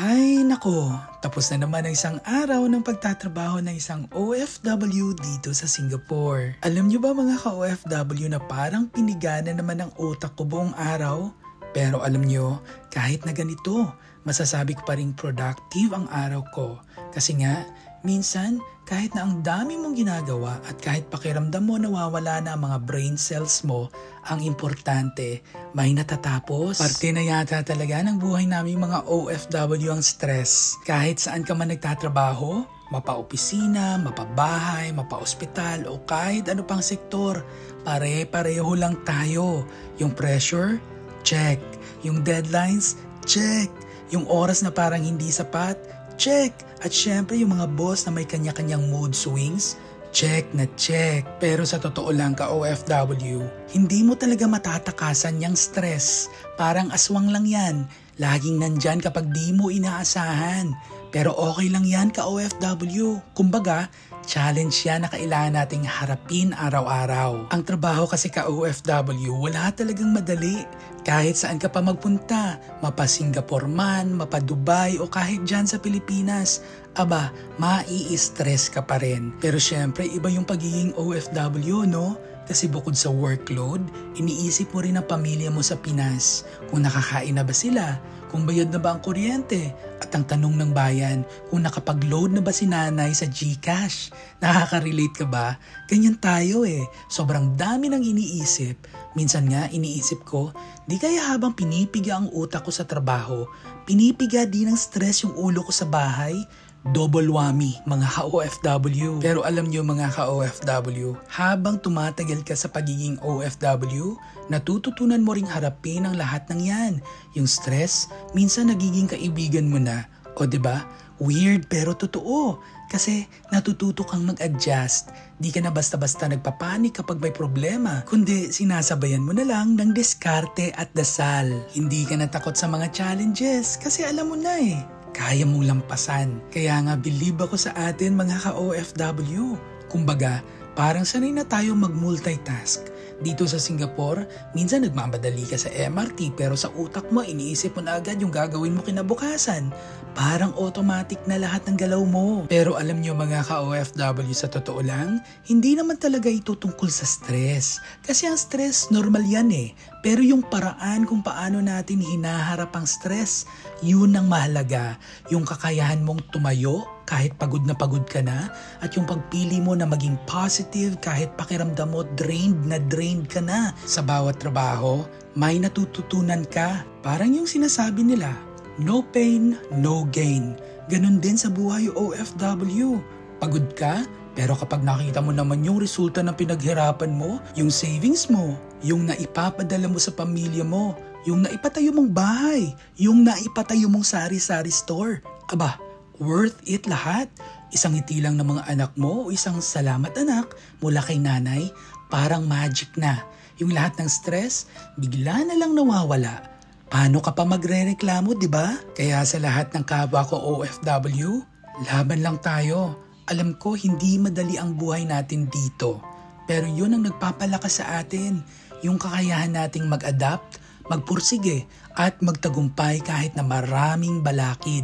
Hay nako, tapos na naman ang isang araw ng pagtatrabaho ng isang OFW dito sa Singapore. Alam niyo ba mga ka-OFW na parang pinigana naman ang utak ko buong araw? Pero alam niyo, kahit na ganito, masasabi ko pa rin productive ang araw ko. Kasi nga, minsan kahit na ang dami mong ginagawa at kahit pakiramdam mo nawawala na ang mga brain cells mo, ang importante, may natatapos. Parte na yata talaga ng buhay namin mga OFW ang stress. Kahit saan ka man nagtatrabaho, mapa-opisina, mapabahay, mapa-ospital o kahit ano pang sektor, pare-pareho lang tayo. Yung pressure, check. Yung deadlines, check. Yung oras na parang hindi sapat, check. At syempre yung mga boss na may kanya-kanyang mood swings, check na check. Pero sa totoo lang ka OFW, hindi mo talaga matatakasan yung stress. Parang aswang lang yan. Laging nandyan kapag di mo inaasahan. Pero okay lang yan ka OFW. Kumbaga, challenge yan na kailangan nating harapin araw-araw. Ang trabaho kasi ka OFW, wala talagang madali. Kahit saan ka pa magpunta, mapa Singapore man, mapa Dubai o kahit dyan sa Pilipinas, aba, mai-stress ka pa rin. Pero syempre, iba yung pagiging OFW, no? Kasi bukod sa workload, iniisip mo rin ang pamilya mo sa Pinas. Kung nakakain na ba sila, kung bayad na ba ang kuryente, at ang tanong ng bayan, kung nakapag-load na ba si nanay sa GCash. Nakaka-relate ka ba? Ganyan tayo eh. Sobrang dami nang iniisip. Minsan nga iniisip ko, di kaya habang pinipiga ang utak ko sa trabaho, pinipiga din ng stress yung ulo ko sa bahay? Double whammy mga ka-OFW. Pero alam nyo mga ka-OFW, habang tumatagal ka sa pagiging OFW, natututunan mo ring harapin ang lahat ng yan. Yung stress, minsan nagiging kaibigan mo na. O diba? Weird pero totoo. Kasi natututo kang mag-adjust. Di ka na basta-basta nagpapanik kapag may problema. Kundi sinasabayan mo na lang ng diskarte at dasal. Hindi ka natakot sa mga challenges kasi alam mo na eh. Kaya mong lampasan. Kaya nga believe ako sa atin mga ka-OFW. Kumbaga, parang sanay na tayo mag-multitask. Dito sa Singapore, minsan nagmamadali ka sa MRT pero sa utak mo iniisip mo na agad yung gagawin mo kinabukasan. Parang automatic na lahat ng galaw mo. Pero alam nyo mga ka-OFW sa totoo lang, hindi naman talaga ito tungkol sa stress. Kasi ang stress normal yan eh. Pero yung paraan kung paano natin hinaharap ang stress, yun ang mahalaga. Yung kakayahan mong tumayo kahit pagod ka na at yung pagpili mo na maging positive kahit pakiramdam mo drained ka na. Sa bawat trabaho, may natututunan ka. Parang yung sinasabi nila, no pain, no gain. Ganun din sa buhay OFW. Pagod ka, pero kapag nakita mo naman yung resulta ng pinaghirapan mo, yung savings mo, yung naipapadala mo sa pamilya mo, yung naipatayo mong bahay, yung naipatayo mong sari-sari store, aba, worth it lahat. Isang ngiti lang ng mga anak mo o isang salamat anak mula kay nanay, parang magic na. Yung lahat ng stress, bigla na lang nawawala. Paano ka pa magre-reklamo, di ba? Kaya sa lahat ng kapwa ko OFW, laban lang tayo. Alam ko hindi madali ang buhay natin dito. Pero yun ang nagpapalakas sa atin. Yung kakayahan nating mag-adapt, magpursige at magtagumpay kahit na maraming balakid.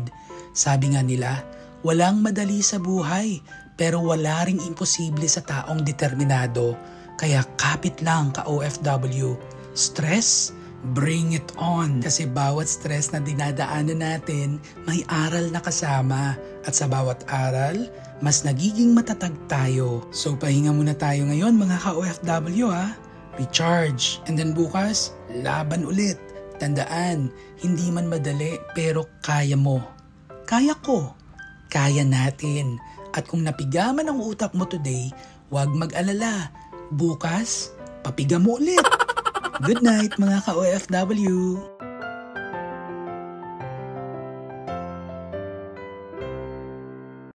Sabi nga nila, walang madali sa buhay pero wala ring imposible sa taong determinado. Kaya kapit lang ka OFW. Stress? Bring it on. Kasi bawat stress na dinadaanan natin, may aral na kasama. At sa bawat aral, mas nagiging matatag tayo. So pahinga muna tayo ngayon mga ka-OFW ha. Recharge. And then bukas, laban ulit. Tandaan, hindi man madali pero kaya mo. Kaya ko. Kaya natin. At kung napigaman ang utak mo today, huwag mag-alala. Bukas, papiga mo ulit. Good night mga ka-OFW.